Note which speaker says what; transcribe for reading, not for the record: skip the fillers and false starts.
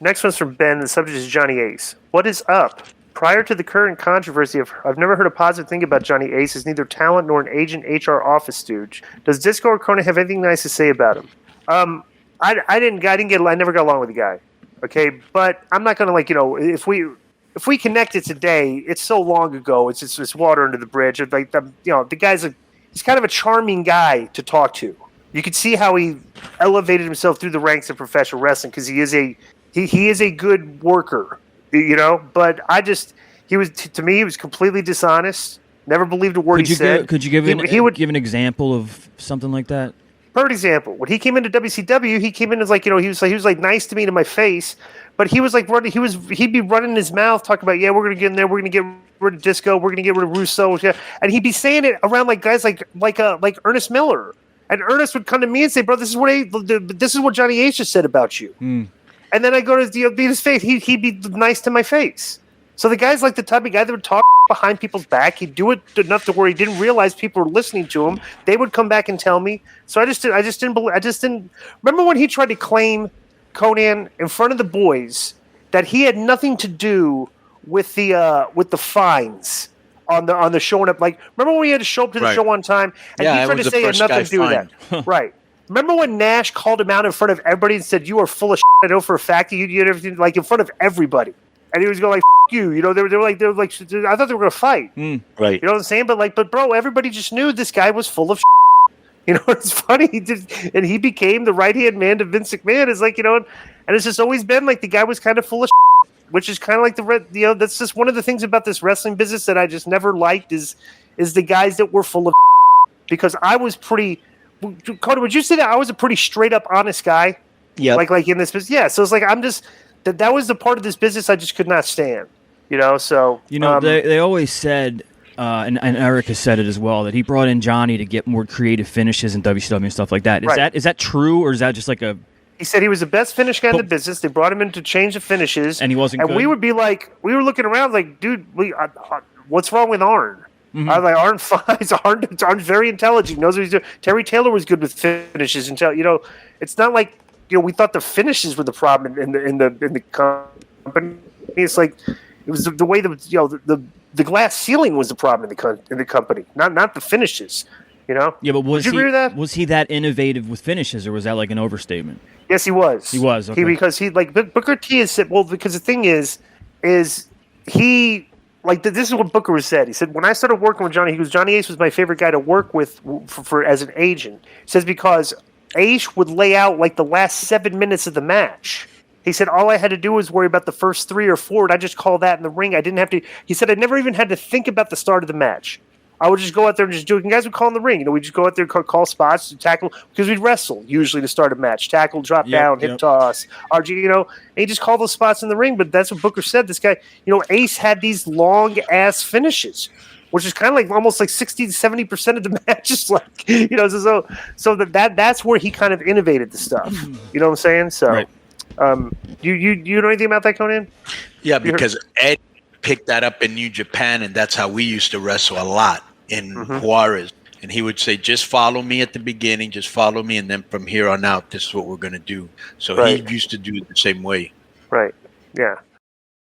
Speaker 1: Next one's from Ben. The subject is Johnny Ace. What is up? Prior to the current controversy, I've never heard a positive thing about Johnny Ace. He's neither talent nor an agent, HR office stooge. Does Disco or Conan have anything nice to say about him? I never got along with the guy. Okay, but I'm not gonna if we connected today, it's so long ago. It's just water under the bridge. The guy's he's kind of a charming guy to talk to. You could see how he elevated himself through the ranks of professional wrestling because he is a good worker. But he was completely dishonest. Never believed a word he said.
Speaker 2: Could you give an example of something like that?
Speaker 1: Perfect example. When he came into WCW, he came in as he was nice to me to my face, but he was he'd be running his mouth talking about we're gonna get in there, we're gonna get rid of Disco, we're gonna get rid of Russo, and he'd be saying it around guys like Ernest Miller, and Ernest would come to me and say, "Bro, this is what Johnny Ace just said about you." And then I go to be his face. He'd be nice to my face. So the guy's like the type of guy that would talk behind people's back. He'd do it enough to where he didn't realize people were listening to him. They would come back and tell me. So I just didn't remember when he tried to claim Conan in front of the boys that he had nothing to do with the fines on the showing up. Remember when he had to show up to the show on time and he tried to say he had nothing to do with that. Right. Remember when Nash called him out in front of everybody and said, "You are full of shit. I know for a fact that you did everything," in front of everybody. And he was going "F you." They were like, I thought they were going to fight.
Speaker 3: Right.
Speaker 1: You know what I'm saying? But bro, everybody just knew this guy was full of shit. It's funny. He became the right-hand man to Vince McMahon. And it's just always been the guy was kind of full of shit, which is kind of that's just one of the things about this wrestling business that I just never liked is the guys that were full of shit. Because I was pretty... Coda, would you say that I was a pretty straight up honest guy?
Speaker 3: Yeah.
Speaker 1: Like in this business? Yeah. So it's I'm just that was the part of this business I just could not stand. So
Speaker 2: they always said, and Eric has said it as well, that he brought in Johnny to get more creative finishes in WCW and stuff like that. Is that true, or is that just a?
Speaker 1: He said he was the best finish guy in the business. They brought him in to change the finishes,
Speaker 2: and he wasn't.
Speaker 1: And
Speaker 2: good?
Speaker 1: we would be we were looking around dude, what's wrong with Arn? Mm-hmm. I was Arn fine. Arn's very intelligent. He knows what he's doing. Terry Taylor was good with finishes until it's not we thought the finishes were the problem in the company. It's it was the way the glass ceiling was the problem in the company, not the finishes. Yeah, but
Speaker 2: would
Speaker 1: you agree with that?
Speaker 2: Was he that innovative with finishes, or was that an overstatement?
Speaker 1: Yes, he was.
Speaker 2: He was. Okay.
Speaker 1: Because Booker T has said, because the thing is he. This is what Booker said. He said, when I started working with Johnny, Johnny Ace was my favorite guy to work with for as an agent. He says, because Ace would lay out the last 7 minutes of the match. He said, all I had to do was worry about the first 3 or 4, and I just call that in the ring. I didn't have to. He said, I never even had to think about the start of the match. I would just go out there and just do it. And guys would call in the ring. We'd just go out there, call spots, tackle, because we'd wrestle usually to start a match. Tackle, drop down, hip toss, RG, and he just called those spots in the ring. But that's what Booker said. This guy, Ace had these long-ass finishes, which is kind of almost 60 to 70% of the matches. So that's where he kind of innovated the stuff. You know what I'm saying? So,
Speaker 3: right.
Speaker 1: You know anything about that, Conan?
Speaker 3: Yeah, because Ed picked that up in New Japan, and that's how we used to wrestle a lot in Juarez. And he would say, just follow me at the beginning, just follow me, and then from here on out, this is what we're going to do. So he used to do it the same way.
Speaker 1: Right. Yeah.